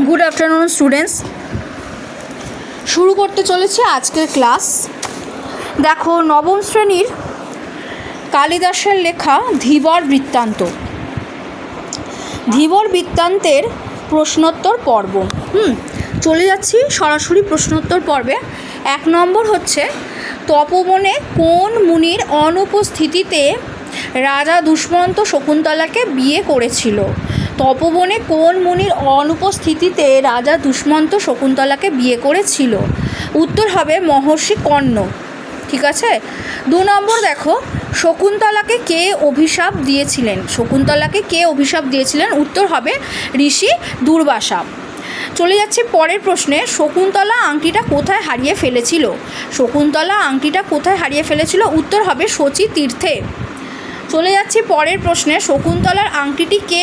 Good afternoon students, শুরু করতে চলেছে আজকের ক্লাস। দেখো, নবম শ্রেণীর কালিদাসের লেখা ধীবর বৃত্তান্ত, ধীবর বৃত্তান্তের প্রশ্নোত্তর পর্ব। চলে যাচ্ছি সরাসরি প্রশ্নোত্তর পর্বে। 1 নম্বর হচ্ছে, তপবনে কোন মুনির অনুপস্থিতিতে রাজা দুষ্মন্ত শকুন্তলাকে বিয়ে করেছিল? তপবনে কোন মুনির অনুপস্থিতিতে রাজা দুষ্মন্ত শকুন্তলাকে বিয়ে করেছিল? উত্তর হবে মহর্ষি কর্ণ। ঠিক আছে। 2 নম্বর দেখো, শকুন্তলাকে কে অভিশাপ দিয়েছিলেন? শকুন্তলাকে কে অভিশাপ দিয়েছিলেন? উত্তর হবে ঋষি দুর্বাসা। চলে যাচ্ছে পরের প্রশ্নে, শকুন্তলা আংটিটা কোথায় হারিয়ে ফেলেছিল? শকুন্তলা আংটিটা কোথায় হারিয়ে ফেলেছিল? উত্তর হবে শচী তীর্থে। চলে যাচ্ছি পরের প্রশ্নে, শকুন্তলার আংটিটি কে